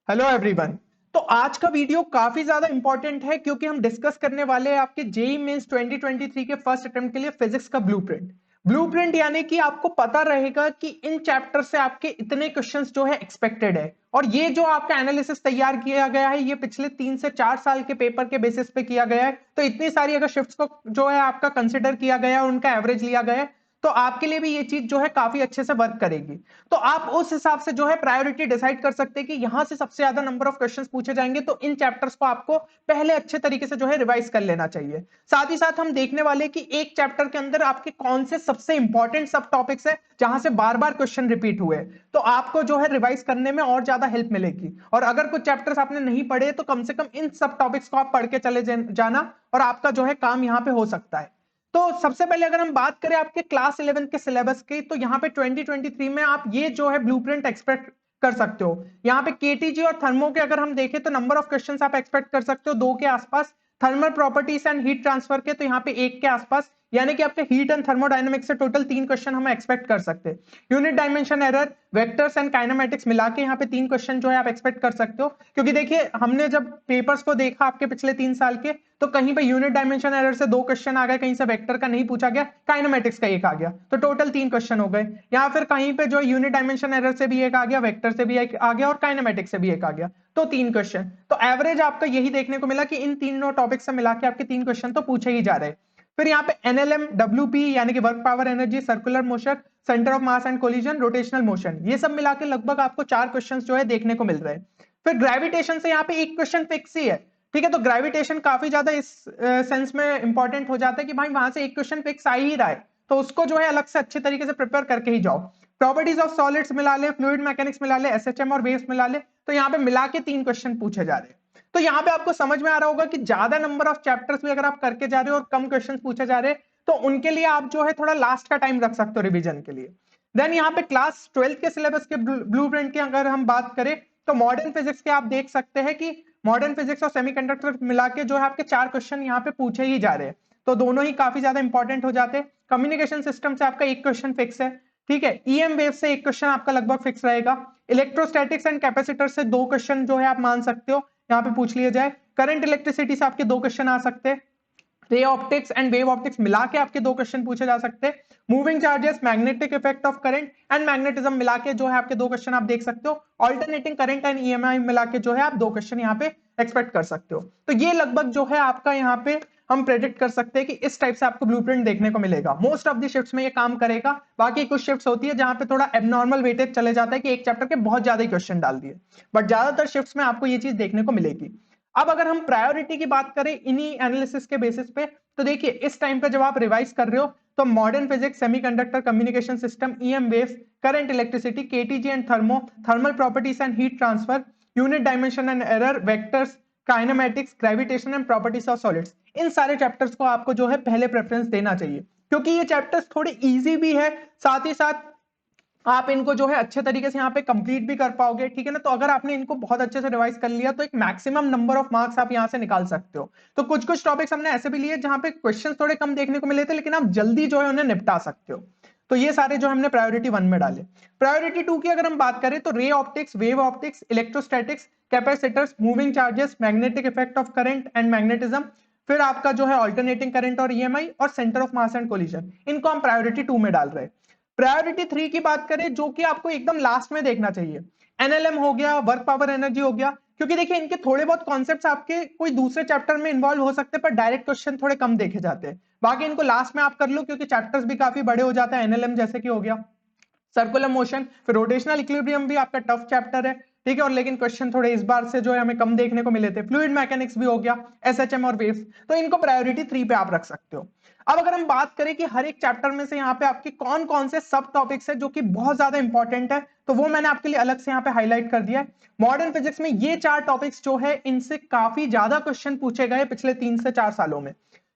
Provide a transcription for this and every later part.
Hello everyone. तो आज का वीडियो काफी ज्यादा इंपॉर्टेंट है क्योंकि हम डिस्कस करने वाले हैं आपके जेई मेंस 2023 के फर्स्ट अटेम्प्ट के लिए फिजिक्स का ब्लूप्रिंट। ब्लूप्रिंट यानी कि आपको पता रहेगा कि इन चैप्टर से आपके इतने क्वेश्चंस जो है एक्सपेक्टेड है, और ये जो आपका एनालिसिस तैयार किया गया है ये पिछले 3 से 4 साल के पेपर के बेसिस पे किया गया है। तो इतनी सारी अगर शिफ्ट्स को जो है आपका कंसिडर किया गया है, उनका एवरेज लिया गया है, तो आपके लिए भी ये चीज जो है काफी अच्छे से वर्क करेगी। तो आप उस हिसाब से जो है प्रायोरिटी डिसाइड कर सकते हैं कि यहां से सबसे ज्यादा नंबर ऑफ क्वेश्चंस पूछे जाएंगे, तो इन चैप्टर्स को आपको पहले अच्छे तरीके से जो है रिवाइज कर लेना चाहिए। साथ ही साथ हम देखने वाले कि एक चैप्टर के अंदर आपके कौन से सबसे इंपॉर्टेंट सब टॉपिक्स है जहां से बार बार क्वेश्चन रिपीट हुए, तो आपको जो है रिवाइज करने में और ज्यादा हेल्प मिलेगी। और अगर कुछ चैप्टर्स आपने नहीं पढ़े तो कम से कम इन सब टॉपिक्स को आप पढ़ के चले जाना, और आपका जो है काम यहाँ पे हो सकता है। तो सबसे पहले अगर हम बात करें आपके क्लास 11 के सिलेबस की, तो यहाँ पे 2023 में आप ये जो है ब्लूप्रिंट एक्सपेक्ट कर सकते हो। यहाँ पे केटीजी और थर्मो के अगर हम देखें तो नंबर ऑफ क्वेश्चंस आप एक्सपेक्ट कर सकते हो 2 के आसपास। Thermal properties and heat transfer के तो यहाँ पे 1 के आसपास, यानी कि आपके हीट एंड थर्मोडायनेमिक्स से टोटल 3 क्वेश्चन हम एक्सपेक्ट कर सकते हैं। Unit dimension error, vectors and kinematics मिला के यहाँ पे 3 क्वेश्चन जो है आप एक्सपेक्ट कर सकते हो। क्योंकि देखिए हमने जब पेपर्स को देखा आपके पिछले 3 साल के, तो कहीं पे यूनिट डायमेंशन एरर से 2 क्वेश्चन आ गए, कहीं से वेक्टर का नहीं पूछा गया, काइनेमेटिक्स का 1 आ गया, तो टोटल 3 क्वेश्चन हो गए। या फिर कहीं पे जो यूनिट डायमेंशन एरर से भी 1 आ गया, वेक्टर से भी 1 आ गया और काइनेमेटिक्स से भी 1 आ गया, तो 3 क्वेश्चन। तो एवरेज आपका यही देखने को मिला कि इन तीनों टॉपिक से मिला के आपके 3 क्वेश्चन तो पूछे ही जा रहे हैं। फिर यहाँ पे एनएलएम, डब्ल्यूपी यानी कि work power energy, circular motion, centre of mass and collision, rotational motion, ये सब मिला के लगभग आपको 4 क्वेश्चन जो है देखने को मिल रहे हैं। फिर ग्रेविटेशन से यहाँ पे 1 क्वेश्चन फिक्स ही है। ठीक है, तो ग्रेविटेशन काफी ज्यादा इस सेंस में इंपॉर्टेंट हो जाता है कि भाई वहां से 1 क्वेश्चन फिक्स आ ही रहा है, तो उसको जो है अलग से अच्छे तरीके से प्रिपेयर करके ही जाओ। प्रॉपर्टीज ऑफ सॉलिड्स मिला ले, फ्लूइड मैकेनिक्स मिला ले, एसएचएम और वेव्स मिला ले, तो यहाँ पे मिला के 3 क्वेश्चन पूछे जा रहे हैं। तो यहाँ पे आपको समझ में आ रहा होगा कि ज्यादा नंबर ऑफ चैप्टर्स भी अगर आप करके जा रहे हो और कम क्वेश्चन पूछे जा रहे हैं, तो उनके लिए आप जो है थोड़ा लास्ट का टाइम रख सकते हो रिवीजन के लिए। देन यहाँ पे क्लास 12 के सिलेबस के ब्लूप्रिंट की अगर हम बात करें, तो मॉडर्न फिजिक्स के आप देख सकते हैं कि मॉडर्न फिजिक्स और सेमीकंडक्टर मिला के जो है आपके 4 क्वेश्चन यहाँ पे पूछे ही जा रहे हैं, तो दोनों ही काफी ज्यादा इंपॉर्टेंट हो जाते हैं। कम्युनिकेशन सिस्टम से आपका 1 क्वेश्चन फिक्स है। ठीक है, ईएम वेव से 1 क्वेश्चन आपका लगभग फिक्स रहेगा। इलेक्ट्रोस्टैटिक्स एंड कैपेसिटर से 2 क्वेश्चन जो है आप मान सकते हो यहाँ पे पूछ लिए जाए। करंट इलेक्ट्रिसिटी से आपके 2 क्वेश्चन आ सकते हैं। Ray optics and wave optics मिला के आपके 2 क्वेश्चन पूछे जा सकते हैं। Moving charges, magnetic effect of current and magnetism मिला के जो है आपके 2 क्वेश्चन आप देख सकते हो। ऑल्टरनेटिंग करंट एंड ईएमआई मिला के जो है आप 2 क्वेश्चन यहाँ पे एक्सपेक्ट कर सकते हो। तो ये लगभग जो है आपका यहाँ पे हम प्रेडिक्ट कर सकते हैं कि इस टाइप से आपको ब्लूप्रिंट देखने को मिलेगा। मोस्ट ऑफ द शिफ्ट्स में ये काम करेगा। बाकी कुछ शिफ्ट्स होती है जहां पे थोड़ा एबनॉर्मल वेटेज चले जाता है कि एक चैप्टर के बहुत ज्यादा ही क्वेश्चन डाल दिए, बट ज्यादातर शिफ्ट्स में आपको ये चीज देखने को मिलेगी। अब अगर हम प्रायोरिटी की बात करें इन्हीं एनालिसिस के बेसिस पे, तो देखिए इस टाइम पे जब आप रिवाइज कर रहे हो, तो modern physics, semiconductor, communication system, EM waves, current electricity, KTG and thermal properties and heat transfer, unit dimension and error, vectors, kinematics, gravitation and properties of solids, इन सारे चैप्टर्स को आपको जो है पहले प्रेफरेंस देना चाहिए, क्योंकि ये चैप्टर्स थोड़े इजी भी है, साथ ही साथ आप इनको जो है अच्छे तरीके से यहाँ पे कंप्लीट भी कर पाओगे। ठीक है ना, तो अगर आपने इनको बहुत अच्छे से रिवाइज कर लिया तो एक मैक्सिमम नंबर ऑफ मार्क्स आप यहाँ से निकाल सकते हो। तो कुछ कुछ टॉपिक्स हमने ऐसे भी लिए जहां पे क्वेश्चंस थोड़े कम देखने को मिले थे, लेकिन आप जल्दी जो है उन्हें निपटा सकते हो। तो ये सारे जो हमने प्रायोरिटी 1 में डाले। प्रायोरिटी 2 की अगर हम बात करें, तो ray optics, wave optics, electrostatics, capacitors, moving charges, magnetic effect of current and magnetism, फिर आपका जो है ऑल्टरनेटिंग करंट और ईएमआई, और centre of mass and collision, इनको हम प्रायोरिटी 2 में डाल रहे हैं। प्रायोरिटी 3 की बात करें, जो कि आपको एकदम लास्ट में देखना चाहिए, एनएलएम हो गया, वर्क पावर एनर्जी हो गया, क्योंकि देखिए इनके थोड़े बहुत कॉन्सेप्ट्स आपके कोई दूसरे चैप्टर में इन्वॉल्व हो सकते हैं, पर डायरेक्ट क्वेश्चन थोड़े कम देखे जाते हैं। बाकी इनको लास्ट में आप कर लो, क्योंकि चैप्टर्स भी काफी बड़े हो जाते हैं, एनएलएम जैसे कि हो गया। सर्कुलर मोशन, फिर रोटेशनल इक्विलिब्रियम भी आपका टफ चैप्टर है। ठीक है, और लेकिन क्वेश्चन थोड़े इस बार से जो है हमें कम देखने को मिले थे। फ्लूइड मैकेनिक्स भी हो गया, एसएचएम और वेव्स, तो इनको प्रायोरिटी 3 पे आप रख सकते हो। अब अगर हम बात करें कि हर एक चैप्टर में से यहाँ पे आपके कौन कौन से सब टॉपिक्स है जो कि बहुत ज्यादा इंपॉर्टेंट है, तो वो मैंने आपके लिए अलग से यहाँ पे हाईलाइट कर दिया है। मॉडर्न फिजिक्स में ये 4 टॉपिक्स जो है इनसे काफी ज्यादा क्वेश्चन पूछे गए पिछले 3 से 4 सालों में।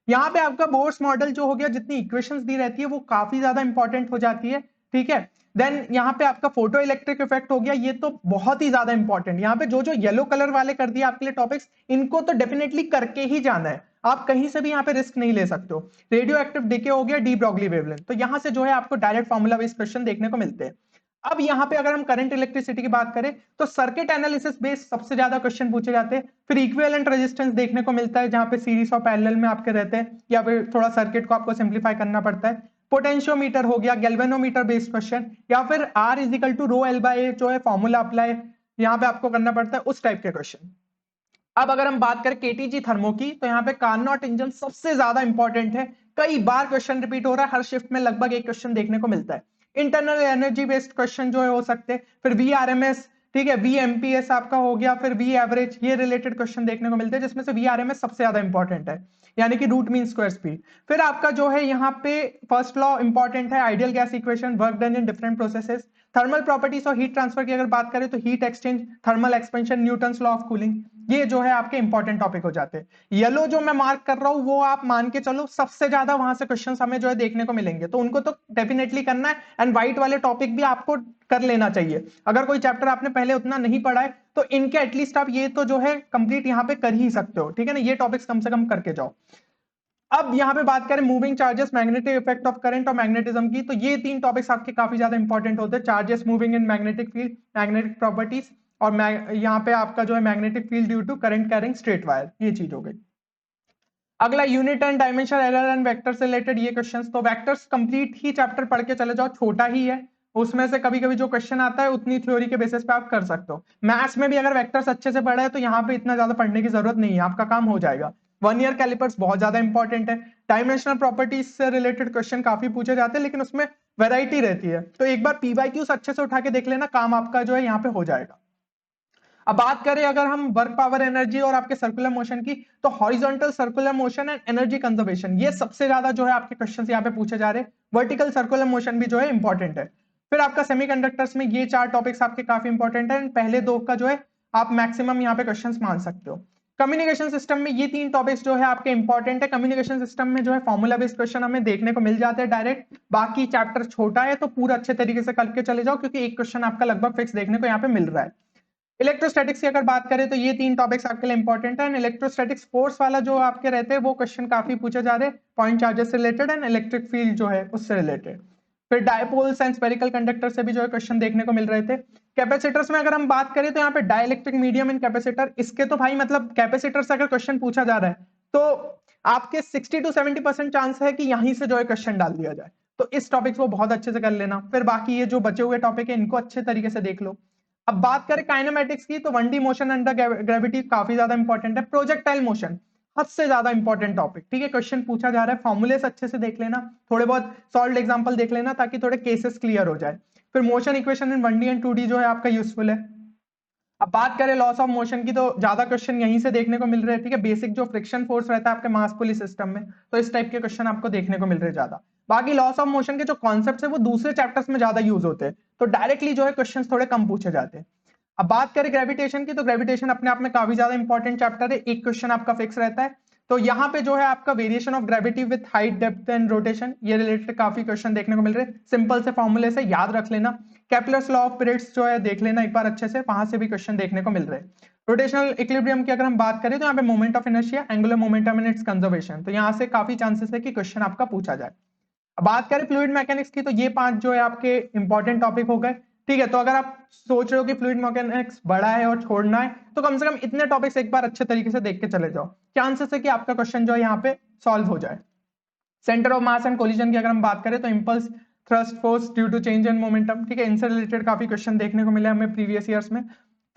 यहाँ पे आपका बोर्स मॉडल जो हो गया, जितनी इक्वेशंस दी रहती है वो काफी ज्यादा इंपॉर्टेंट हो जाती है। ठीक है, देन यहाँ पे आपका फोटो इलेक्ट्रिक इफेक्ट हो गया, ये तो बहुत ही ज्यादा इंपॉर्टेंट। यहाँ पे जो जो येलो कलर वाले कर दिया आपके लिए टॉपिक्स, इनको तो डेफिनेटली करके ही जाना है, आप कहीं से भी यहाँ पे रिस्क नहीं ले सकते हो। रेडियो एक्टिव डिके हो गया, डी ब्रॉगली वेवलेंथ, तो यहाँ से जो है आपको डायरेक्ट फॉर्मूला बेस्ड क्वेश्चन देखने को मिलते हैं। अब यहाँ पे अगर हम करंट इलेक्ट्रिसिटी की बात करें तो सर्किट एनालिसिस बेस्ड सबसे ज्यादा क्वेश्चन पूछे जाते हैं, फिर इक्विवेलेंट रेजिस्टेंस देखने को मिलता है जहां पे सीरीज और पैरेलल में आपके रहते हैं, या फिर थोड़ा सर्किट को आपको सिंप्लीफाई करना पड़ता है। पोटेंशियोमीटर हो गया, गैल्वेनोमीटर बेस्ड क्वेश्चन, या फिर R is equal to rho L by A जो है फॉर्मूला अप्लाई यहाँ पे आपको करना पड़ता है, उस टाइप के क्वेश्चन। अब अगर हम बात करें केटीजी थर्मो की, तो यहाँ पे कार्नोट इंजन सबसे ज्यादा इंपॉर्टेंट है, कई बार क्वेश्चन रिपीट हो रहा है, हर शिफ्ट में लगभग एक क्वेश्चन देखने को मिलता है। इंटरनल एनर्जी बेस्ड क्वेश्चन जो है हो सकते हैं, फिर VRMS, ठीक है, VMPS आपका हो गया, फिर V एवरेज, ये रिलेटेड क्वेश्चन देखने को मिलते हैं, जिसमें से VRMS सबसे ज्यादा इंपॉर्टेंट है, यानी कि रूट मीन स्क्वायर स्पीड। फिर आपका जो है यहाँ पे फर्स्ट लॉ इंपॉर्टेंट है, ideal gas equation, work done in different processes, thermal properties और हीट ट्रांसफर की अगर बात करें तो heat exchange, thermal expansion, Newton's law of cooling, ये जो है आपके इंपॉर्टेंट टॉपिक हो जाते हैं। येलो जो मैं मार्क कर रहा हूं वो आप मान के चलो सबसे ज्यादा वहां से क्वेश्चंस हमें जो है देखने को मिलेंगे, तो उनको तो डेफिनेटली करना है, एंड व्हाइट वाले टॉपिक भी आपको कर लेना चाहिए। अगर कोई चैप्टर आपने पहले उतना नहीं पढ़ा है तो इनके एटलीस्ट आप ये तो जो है कंप्लीट यहाँ पे कर ही सकते हो, ठीक है ना, ये टॉपिक्स कम से कम करके जाओ। अब यहाँ पे बात करें moving charges, magnetic effect of current और मैग्नेटिज्म की, तो ये तीन टॉपिक्स आपके काफी ज्यादा इंपॉर्टेंट होते हैं, charges moving in magnetic field, magnetic properties, और यहाँ पे आपका जो है magnetic field due to current carrying straight wire, ये चीज हो गई। अगला unit and dimension error and vector से रिलेटेड ये क्वेश्चंस, तो वेक्टर्स कंप्लीट ही चैप्टर पढ़ के चले जाओ, छोटा ही है, उसमें से कभी कभी जो क्वेश्चन आता है उतनी थ्योरी के बेसिस पे आप कर सकते हो। मैथ्स में भी अगर वेक्टर्स अच्छे से पढ़ा है तो यहाँ पे इतना ज्यादा पढ़ने की जरूरत नहीं है, आपका काम हो जाएगा। 1 ईयर कैलिपर्स बहुत ज्यादा इंपॉर्टेंट है, डायमेंशनल प्रॉपर्टीज से रिलेटेड क्वेश्चन काफी पूछे जाते हैं, लेकिन उसमें वेराइटी रहती है, तो एक बार PYQs अच्छे से उठा के देख लेना, काम आपका जो है यहाँ पे हो जाएगा। अब बात करें अगर हम वर्क पावर एनर्जी और आपके सर्कुलर मोशन की, तो horizontal circular motion and energy conservation, ये सबसे ज्यादा जो है आपके क्वेश्चंस यहाँ पे पूछे जा रहे हैं। वर्टिकल सर्कुलर मोशन भी जो है इंपॉर्टेंट है। फिर आपका सेमीकंडक्टर्स में ये 4 टॉपिक्स आपके काफी इंपॉर्टेंट है, पहले 2 का जो है आप मैक्सिमम यहाँ पे क्वेश्चन मान सकते हो। कम्युनिकेशन सिस्टम में ये 3 टॉपिक्स जो है आपके इंपॉर्टेंट है। कम्युनिकेशन सिस्टम में जो है फॉर्मूला बेस्ड क्वेश्चन हमें देखने को मिल जाते हैं डायरेक्ट, बाकी चैप्टर छोटा है तो पूरा अच्छे तरीके से करके चले जाओ, क्योंकि एक क्वेश्चन आपका लगभग फिक्स देखने को यहाँ पे मिल रहा है। इलेक्ट्रोस्टैटिक्स की अगर बात करें तो ये 3 टॉपिक्स आपके लिए इंपॉर्टेंट है। इलेक्ट्रोस्टैटिक्स फोर्स वाला जो आपके रहते हैं वो क्वेश्चन काफी पूछे जा रहे हैं, पॉइंट चार्जेस से रिलेटेड एंड इलेक्ट्रिक फील्ड जो है उससे रिलेटेड। फिर डायपोल्स एंड स्फेरिकल कंडक्टर से भी जो है क्वेश्चन देखने को मिल रहे थे। कैपेसिटर्स में अगर हम बात करें तो यहाँ पे डाइलेक्ट्रिक मीडियम इन कैपेसिटर, इसके तो भाई मतलब कैपेसिटर से अगर क्वेश्चन पूछा जा रहा है तो आपके 60 to 70% चांस है कि यहीं से जो है क्वेश्चन डाल दिया जाए, तो इस टॉपिक को बहुत अच्छे से कर लेना। फिर बाकी ये जो बचे हुए टॉपिक है इनको अच्छे तरीके से देख लो। अब बात करें काइनेमेटिक्स की, तो 1D मोशन अंडर ग्रेविटी काफी ज्यादा इंपॉर्टेंट है। प्रोजेक्टाइल मोशन हद से ज्यादा इंपॉर्टेंट टॉपिक, ठीक है, क्वेश्चन पूछा जा रहा है, फॉर्मूलेस अच्छे से देख लेना, थोड़े बहुत सॉल्व एग्जांपल देख लेना ताकि थोड़े केसेस क्लियर हो जाए। फिर motion equation in 1D and 2D जो है आपका यूजफुल है। अब बात करें लॉस ऑफ मोशन की, तो ज्यादा क्वेश्चन यहीं से देखने को मिल रहे हैं, ठीक है, बेसिक जो फ्रिक्शन फोर्स रहता है आपके मास पुली सिस्टम में, तो इस टाइप के क्वेश्चन आपको देखने को मिल रहे हैं ज्यादा। बाकी लॉस ऑफ मोशन के जो कॉन्सेप्ट है वो दूसरे चैप्टर्स में ज्यादा यूज होते हैं, तो डायरेक्टली जो है क्वेश्चन थोड़े कम पूछे जाते हैं। अब बात करें ग्रेविटेशन की, तो ग्रेविटेशन अपने आप में काफी ज्यादा इंपॉर्टेंट चैप्टर है, एक क्वेश्चन आपका फिक्स रहता है। तो यहाँ पे जो है आपका variation of gravity with height, depth and rotation, ये रिलेटेड काफी क्वेश्चन देखने को मिल रहे हैं, सिंपल से फॉर्मूले से याद रख लेना। केपलर्स लॉ ऑफ पीरियड्स जो है देख लेना एक बार अच्छे से, वहां से भी क्वेश्चन देखने को मिल रहे हैं। रोटेशनल इक्विलिब्रियम की अगर हम बात करें तो यहाँ पे moment of inertia, angular momentum and it's conservation, तो यहाँ से काफी चांसेस है कि क्वेश्चन आपका पूछा जाए। अब बात करें फ्लूइड मैकेनिक्स की, तो ये 5 जो है आपके इंपॉर्टेंट टॉपिक हो गए, ठीक है। तो अगर आप सोच रहे हो कि फ्लूइड मैकेनिक्स बड़ा है और छोड़ना है, तो कम से कम इतने टॉपिक्स एक बार अच्छे तरीके से देख के चले जाओ, चांसेस है कि आपका क्वेश्चन जो है यहाँ पे सॉल्व हो जाए। Centre of mass and collision की अगर हम बात करें तो impulse, thrust, force due to change in momentum, ठीक है, इनसे रिलेटेड काफी क्वेश्चन देखने को मिले हमें प्रीवियस ईयर्स में।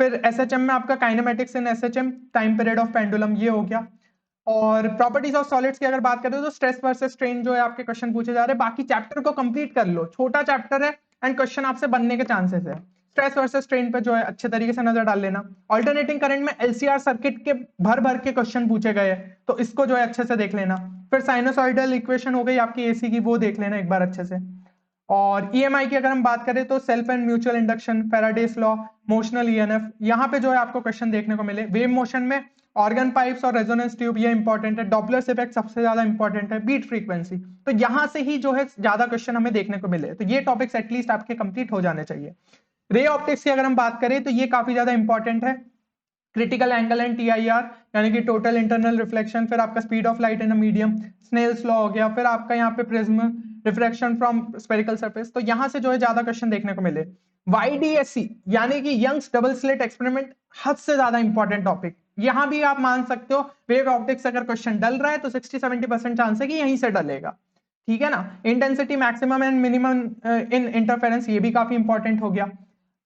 फिर एसएचएम में आपका kinematics in SHM, time period of pendulum, ये हो गया। और प्रॉपर्टीज ऑफ सॉलिड्स की अगर बात करें तो स्ट्रेस वर्सेस स्ट्रेन जो है आपके क्वेश्चन पूछे जा रहे हैं। बाकी चैप्टर को कंप्लीट कर लो, छोटा चैप्टर है एंड क्वेश्चन आपसे बनने के चांसेस है। स्ट्रेस वर्सेस स्ट्रेन पे जो है अच्छे तरीके से नजर डाल लेना। ऑल्टरनेटिंग करंट में एलसीआर सर्किट के भर भर के क्वेश्चन पूछे गए हैं, तो इसको जो है अच्छे से देख लेना। फिर साइनोसॉइडल इक्वेशन हो गई आपकी एसी की, वो देख लेना एक बार अच्छे से। और ईएमआई की अगर हम बात करें तो self and mutual induction, Faraday's law, motional EMF, यहाँ पे जो है आपको क्वेश्चन देखने को मिले। वेव मोशन में ऑर्गन पाइप्स और रेजोनेंस ट्यूब, ये इंपॉर्टेंट है। डॉपलर्स इफेक्ट सबसे ज्यादा इंपॉर्टेंट है। बीट फ्रीक्वेंसी, तो यहां से ही जो है ज्यादा क्वेश्चन हमें देखने को मिले, तो ये टॉपिक्स एटलीस्ट आपके कंप्लीट हो जाने चाहिए। रे ऑप्टिक्स की अगर हम बात करें तो ये काफी ज्यादा इंपॉर्टेंट है। क्रिटिकल एंगल एंड TIR, यानी कि टोटल इंटरनल रिफ्लेक्शन, फिर आपका speed of light in a medium, Snell's law हो गया, फिर आपका यहाँ पे prism, refraction from spherical surface, तो यहाँ से जो है ज्यादा क्वेश्चन देखने को मिले। YDSC यानी कि यंग्स डबल स्लिट एक्सपेरिमेंट हद से ज्यादा इंपॉर्टेंट टॉपिक। यहां भी आप मान सकते हो वेव ऑप्टिक्स अगर क्वेश्चन डल रहा है तो 60-70% चांस है कि यहीं से डलेगा, ठीक है ना। Intensity maximum and minimum in interference, ये भी काफी इंपॉर्टेंट हो गया।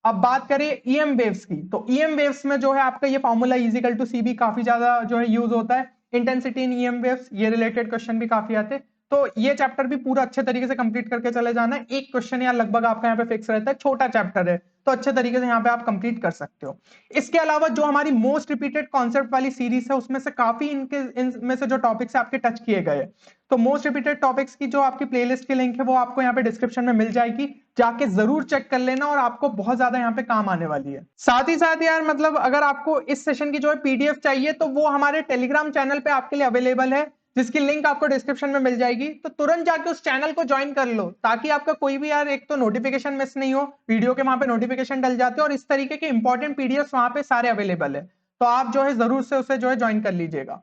अब बात करें ईएम वेव्स की, तो ईएम वेव्स में जो है आपका ये फॉर्मूला इजिकल टू सी भी काफी ज्यादा जो है यूज होता है। इंटेंसिटी इन ईएम वेव्स, ये रिलेटेड क्वेश्चन भी काफी आते हैं। तो ये चैप्टर भी पूरा अच्छे तरीके से कंप्लीट करके चले जाना है। एक क्वेश्चन या लगभग आपका यहाँ पे फिक्स रहता है, छोटा चैप्टर है तो अच्छे तरीके से यहाँ पे आप कंप्लीट कर सकते हो। इसके अलावा जो हमारी मोस्ट रिपीटेड कॉन्सेप्ट वाली सीरीज है उसमें से काफी इनमें से जो टॉपिक्स है आपके टच किए गए। तो मोस्ट रिपीटेड टॉपिक्स की जो आपकी प्लेलिस्ट की लिंक है वो आपको यहाँ पे डिस्क्रिप्शन में मिल जाएगी, जाके जरूर चेक कर लेना और आपको बहुत ज्यादा यहाँ पे काम आने वाली है। साथ ही साथ यार मतलब अगर आपको इस सेशन की जो है पीडीएफ चाहिए तो वो हमारे टेलीग्राम चैनल पे आपके लिए अवेलेबल है, जिसकी लिंक आपको डिस्क्रिप्शन में मिल जाएगी। तो तुरंत जाके उस चैनल को ज्वाइन कर लो ताकि आपका कोई भी यार एक तो नोटिफिकेशन मिस नहीं हो, वीडियो के वहां पे नोटिफिकेशन डल जाते हैं और इस तरीके के इंपॉर्टेंट पीडीएफ वहां पे सारे अवेलेबल है। तो आप जो है जरूर से उसे जो है ज्वाइन कर लीजिएगा।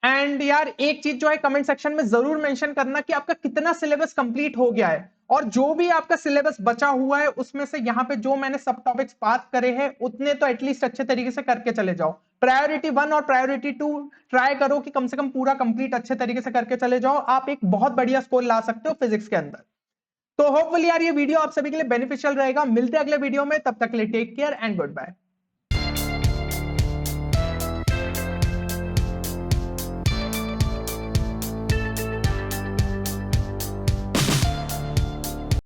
एंड यार एक चीज जो है कमेंट सेक्शन में जरूर मेंशन करना कि आपका कितना सिलेबस कंप्लीट हो गया है, और जो भी आपका सिलेबस बचा हुआ है उसमें से यहाँ पे जो मैंने सब टॉपिक्स बात करे हैं उतने तो एटलीस्ट अच्छे तरीके से करके चले जाओ। प्रायोरिटी 1 और प्रायोरिटी 2 ट्राई करो कि कम से कम पूरा कंप्लीट अच्छे तरीके से करके चले जाओ, आप एक बहुत बढ़िया स्कोर ला सकते हो फिजिक्स के अंदर। तो होपफुली यार ये वीडियो आप सभी के लिए बेनिफिशियल रहेगा। मिलते हैं अगले वीडियो में, तब तक के लिए take care and good bye.